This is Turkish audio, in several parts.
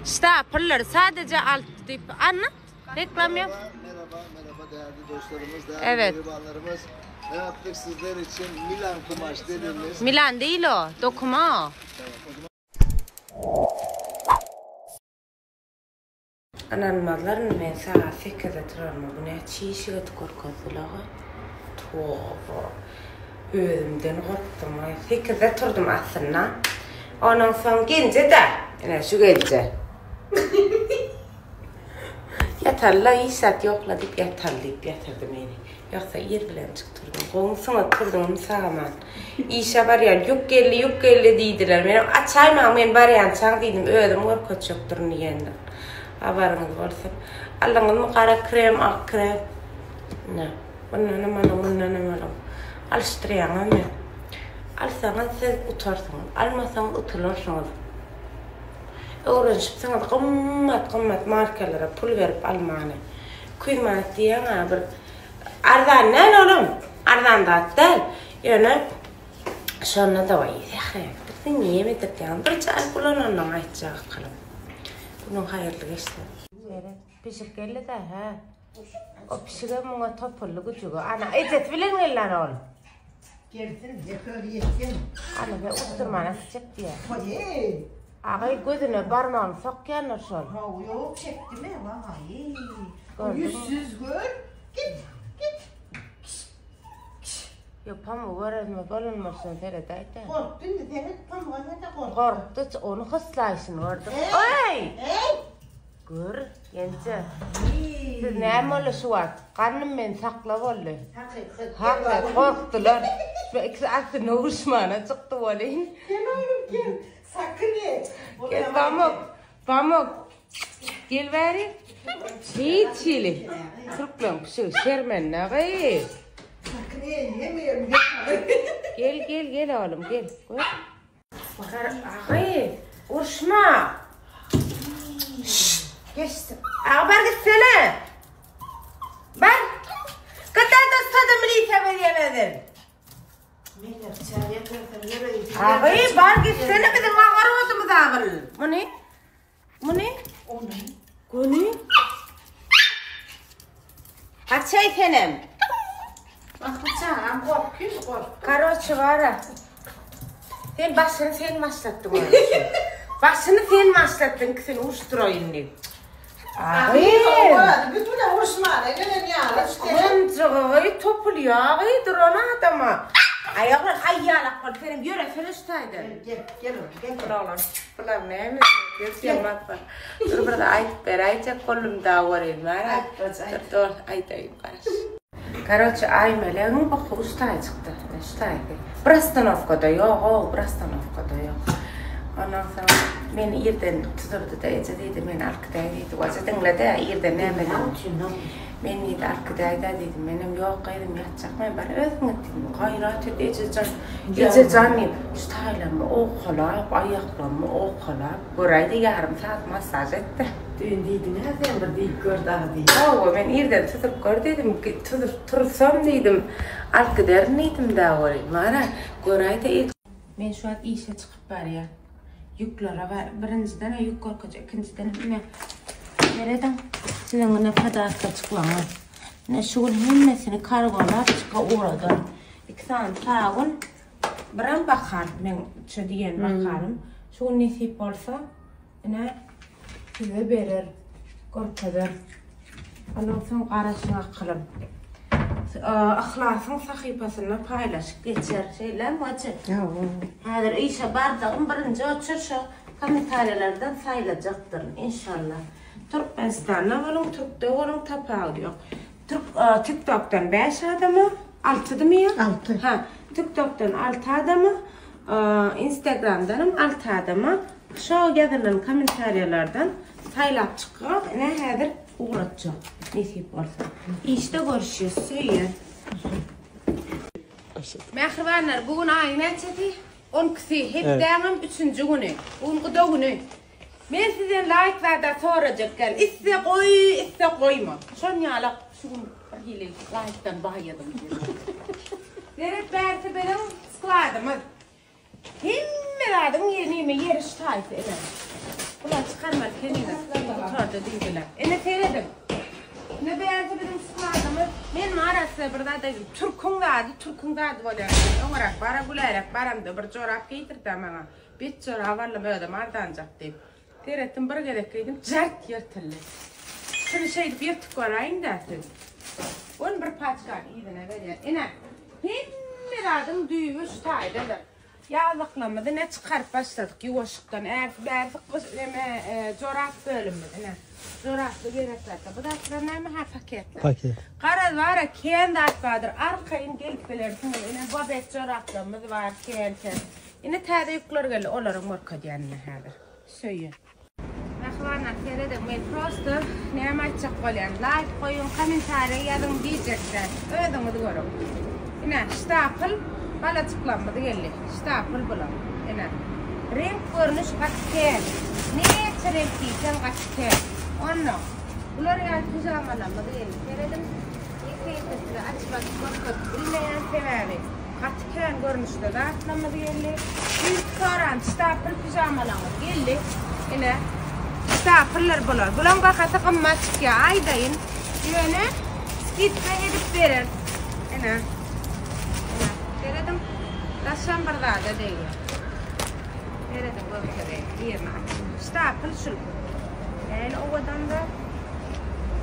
Stapler sadece alt deyip anlat. Reklam yap. Merhaba değerli dostlarımız, değerli evet. garibanlarımız. Ne yaptık sizler için? Milan kumaş dediğimiz. Milan değil o, dokuma o. Ananmaların men sağa 8'de turarma. Bu ne çiğişiğe korkazılağı. Tuğba. Özümden korktum. 8'de turdum aslında. Ondan sonra gelince de. Yine şu gece. Yatarla iyi saat yokla deyip yatarlayıp yatırdım beni. Yoksa yer bilen çıktırdım. Qoğumsuna turdum sağman. İşe var ya yok gelli deydiler. Benim açayman men barayan çağ deydim. Ödüm korku çöktürün yendim. Haberiniz olsun. Allah'ın mı kara krem, ak krem. Ne? Bundan alıştırayım ama. Alsanız siz utarsınız. Almasanız utulursunuz. Öğrenşipsiniz qımmat markalara pul verip almağını. Kuymat diyen bir ardan ne oğlum? Ardan da atlar. Yani sonra da var. Bizim yemedir diyen bir çay kullanandan aytacak kalım. Bunun hayırlı geçti. Pişip geldi de ha. O pişiren buna topullu gücüğü. Ana ecet bilen gelen oğlum. Gelsin, yakıyor yesin. Ana be usturmana sıcak diye. Hayır. Ağay gözüne parmağını sokken olsun. Ha yok çekti mi? Hayır. Gördün mü? Yüzsüz gör. Git. Yapamı öğrenme bulunmasın Feriday'da. Korktun mu demek? Pamuğa ne de korktun? Korktu onu hıslaysın gördün. Oy! Gör, yence. Siz ne oluşu var? Karnım ben sakla oldu. Hakikaten korktular. Ve ikisi aslında uçmana çıktı olayım. Gel oğlum gel. Sakın et. Gel pamuk. Gel bari. Çiğli. Türklen şu şermenle gayet. Sakın et yemiyorum. Gel oğlum gel. Bakar ağay. Uğraşma. Geçtim. Haber gitsene. Ben. Kadar da tadım lite veriyemedin. Ağay bar gitsene bizim ağır otumuz ağır. Bu ne? O ne? Gönü. Kaçay senem. Bak bıçağım kork. Karoçı var ha. Sen başını sen başlattın öyle. Başını sen başlattın ki sen uçturayım diye. Ağır. Bütün de hoşuma. Gelen ya. Onca topuluyor ağay dur ona adama. Ayaklar hayyalak var benim yöresel üstaydı. Gel oğlum. Oğlum, bular neymiş? Gözüm bakma. Dur burada aytacak kolum da var elmara. Dur aytayım karış. Короче, aymelerinin bak ustay çıktı. Ustaydı. Brastanovka'da yok, Brastanovka'da yok. Ondan sonra beni yerden tutturdu da dedi men arkadaydı. Vaza dinledi yerden ne dedim. Men dedi arkadaydı dedim. Benim yok dedim yatacak mı? Ben özüm ettim. Gayret edeceğim. Edeceğim. Ustaylarımı okulap, ayaklarımı okulap. Buraydı yarım saat masaj etti. Düğündüydün ha sen bir deyip gördü abi. Ben yerden tutup gördüm. Tutursam dedim. Arkadaşım dedim daha orayı. Mara buraydı ilk. Ben şu an işe çıkıp var ya. Yüklere var. Birinciden yük korkacak. İkinciden ne? Nereden? Sizin ne kadar çıklanır. Ne şuun hemmesini kargolar çıka uğradım. 2 tane tağın. Biren bakar. Ben şu diyen bakarım. Şuun nesip olsa ne size verir. Korkadır. Ondan sonra karşına kılım. Ahlasın sahipasını paylaşıp geçer şeyler mi açık? Hazır işe bardağım birinci açırsa komentarlardan sayılacaktır inşallah. Türkmenistan'da olun, Türk'te olun tapağı yok. TikTok'tan 5 adamı, 6 değil mi ya? 6. Ha, TikTok'tan 6 adamı, Instagram'dan 6 adamı. Şu yazılan komentarlardan sayılap çıkıyor. Ne hazır? Uğraşacağım. Nesip olsa. İşte görüşürüz. Söyleyin. Mehribanlar bugün ayın açıdı. 10 kişi hep dağım 3. günü. Bugün gıda günü. Ben sizden like'larda soracak gel. İste koy, iste koyma. Şun yalak. Şun hile like'dan bahayadım. Deret verse benim sıkladım. Hem meradım yerine yarış tayf eder. Ulan çıkarma kendine. Oturdu dingiler. Ne seyredim? Ne beğense bizim sıkladığımı. Men arası burada da Türk'ün da böyle. Onarak bara gülerek baramda bir çorap giydirdim bana. Bir çorap varla böyle mardancak deyip. Seyrettim bir gerek giydim. Cart yırtıldı. Şunu şeydi bir tık varayım da dedim. Onun bir paçka iyidine veriyor. İne. Hem adım düğümü şutaydı. Yazıklamadı ne çıkarıp başladık yuvaşıktan. Berdik çorap bölümüydü. Çoraplı gereklerdi. Bu da sıranayım ha paketler. Paket. Karaz var ya kendi atbadır. Arkayın gelip belirsin. Yine babet çoraplarımız var kendi. Yine tade yükler geldi. Onların morka diyenine haber. Söyle. Ahvana seyredim. Ben prosto ne amaçak koyun. Like koyun, komentari yazın diyecekler. Ödümü de görün. Yine stapel. Bala tıklanmadı geldi. Stapel bulan. Yine. Renk görünüş kaçken. Ne renk diyeceğim kaçken. Onu. Bunlar yani pijamalanmadı geldi. Seyredim. Yıkayıcısı açmak korkut. Bilmeyen sebebi. Kaçken görünüşte de atlanmadı geldi. İlk soran stapel pijamalanmadı geldi. Yine. Stapel'lar bular. Bulan baka takılmaz ki aydayın. Yöne. Skitme edip verir. Yine. Seyredim. Taşan bardağda değil. Seyredim böyle değil. Yerine açın. Stapel şul. Yani o adam da.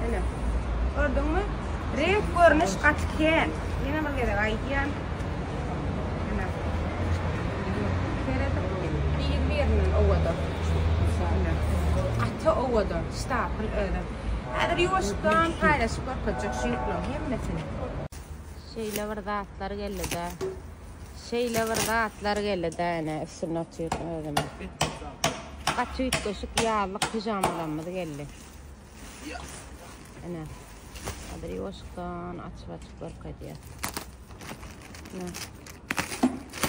Yine. Gördün mü? Renk görünüş kaçken. Yine bir kere ayyan. Yine. Seyredim. Bir yerinin o adam. Atı o adam. Stapel ödem. Eğer yuvaşıktan paylaşıp bakacak şuyukla. Hemmetini. Şeyle var da atlar geldi de. Şeyle var da atlar geldi de. Yani üstüne atıyor ödem. Kaçı üç koşuk yağlık pijamalanmadı geldi. Ana. Adri yuvaşıktan açıp bakacak.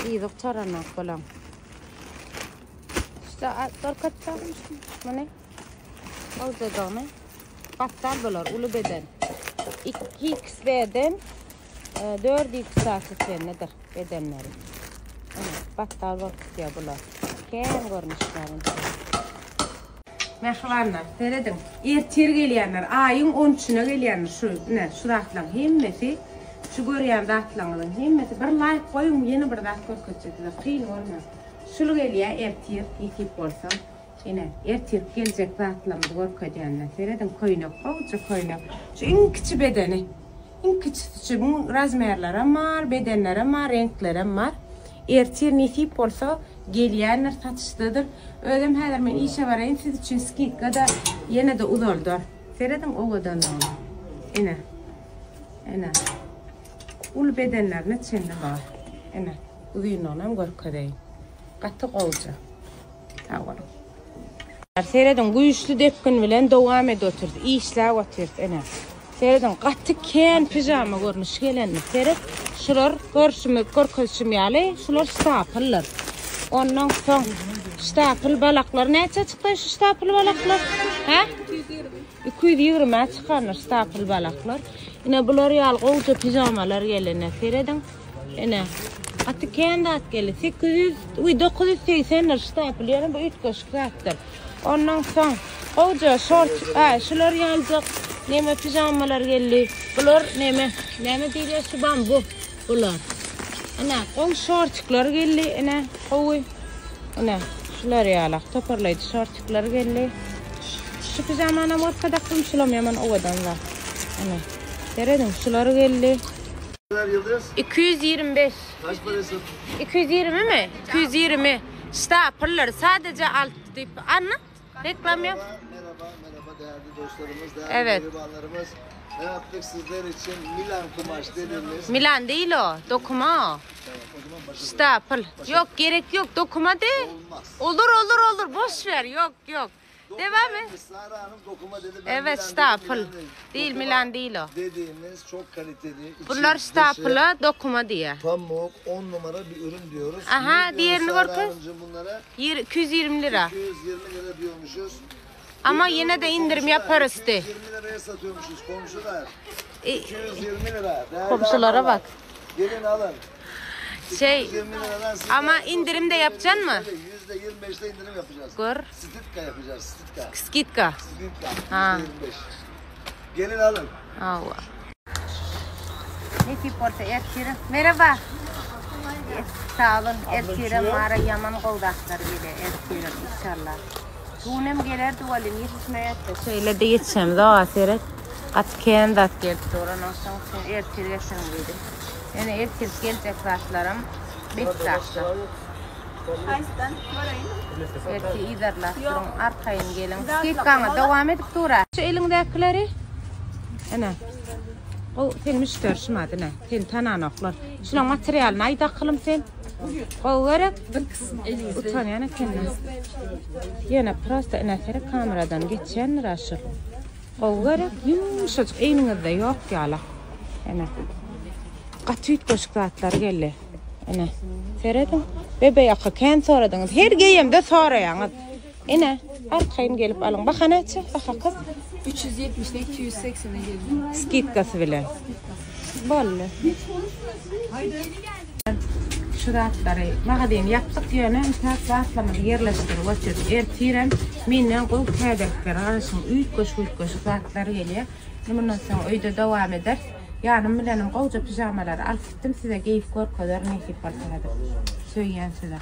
İyi doktor ana kolam. İşte bakacakmışım. Bu ne? O da ne? Battal bolar, ulu beden. 2x beden, 4x saatlik nedir bedenleri? Battal var ya bular. Ken görünüşlerin. Merhabalar, seyredin. Ertir geliyenler, ayın 13'üne geliyenler şu dağıtlan hemmeti, şu görüyen dağıtlanların hemmeti bir like koyun yeni bir dağıt görketecekler. Kıyın olmaz. Şunu geliyor ertir, yıkayıp olsam. Yine ertir gelecek dağıtlamada görketecekler. Seyredin koyunak, kovucu koyunak. Şu en küçük bedeni. En küçük razmerleri var, bedenleri var, renkleri var. Ertir nisip olsa geliyenler satıştadır. Ödem her zaman işe varayım siz için skit da yine de uzaldır. Seyredin o kadar da olur. Yine. Yine. Ulu bedenlerin içinde var. Yine. Uzun olam görketeyim. Katı kovucu. Tamam. Seyredin güçlü depkin bilen devam ediyoruz. İşler oturuyoruz. Yine. Seyredin katı ken pijama görünüş gelenler. Seyred. Şular görküşüm yali. Şular stapellar. Ondan son stapel balaklar. Neçe çıktı şu stapel balaklar? Ha? 220 çıkanlar stapel balaklar. Yine bular yalğıca pijamalar gelenler. Seyredin. Yine. Atı kendi at geldi. 980 stapel yani bu 3 koşuk attır. Ondan son koca short. Şular yalacak. Neme pijamalar geldi. Bular neme değil şu bambu. Bular. Ana o şortlar geldi ana koy. Ana şular yalak toparlaydı şortlar geldi. Şu pijamana markada kumşulam yaman ovadan var. Ana. Deredim şular geldi. Yıldız? 225. Kaç parası? 220 mi? 220. Stapel'lar sadece alt tip. Anla. Reklam yap. Merhaba değerli dostlarımız, değerli Evet. garibanlarımız. Ne yaptık sizler için? Milan kumaş dediğimiz. Milan değil o. Dokuma o. Tamam, o zaman başa Stapel. Yok gerek yok. Dokuma de. olmaz. Olur. Boş ver. Yok. Devam et. Sara Hanım dokuma dedi. Ben Evet Milan stapel. dedim, Değil Dokuma Milan değil o. dediğimiz çok kaliteli. içi, Bunlar dışı, stapel'a dokuma diye. Pamuk 10 numara bir ürün diyoruz. Aha, Ne diğerini diyoruz gör Sara kız. Hanımcığım bunlara? 220 lira. 220 lira diyormuşuz. Ama Duydunuz yine mu de indirim komşular? yaparız de. 220 liraya satıyormuşuz komşular. E, 220 lira. Değerli Komşulara ablalar, bak. Gelin alın. Şey 120 liradan size ama indirim de yapacaksın mı? %25'te indirim yapacağız. Gör. Stitka yapacağız. Stitka. Skitka. Stitka. Ha. %25. Gelin alın. Allah. Ne tip orta ertirim? Merhaba. Sağ olun. Ertirim ara yaman qoldaqlar bile ertirim inşallah. Tuğnem geler duvalim yetişmeyet de. Şöyle de yetişemiz o aseret. At kendi geldi doğran olsan sen ertir geçen buydu. Yani ertir gelecek saçlarım 5 saçlar. Ertir idarlar durun arkayın gelin. Skitkana devam edip dura. Şu elindekileri. Ana. O sen müşterişmadı ne? Sen tananoklar. Şunun materyalini ayda kılım sen. O gerek. Utan yani kendine. Yine prosta inekleri kameradan geçen raşır. O gerek yumuşacık elinizde yok yala. Yani. Katüyt koşuk zatlar geldi. Yani. Seyredin. Bebe yakı kendi soradınız. Her geyemde sorayınız. Yine. Arkayın gelip alın. Bak anacı. Bak kız. 370'de 280'e geldim. Skitkası bilen. Bolle. Şu dağıtları, ne diyeyim, yaptık yöne, müteak dağıtlamada yerleştirip açıyoruz. Ertirem, minnan koyup tədəklər arasın, üyt koş dağıtları geliyor. Bundan sonra uyda devam eder. Yani bilenim koca pijamaları alıp gittim, size giyip gör kadar ne ki parçaladım. Söyleyen size.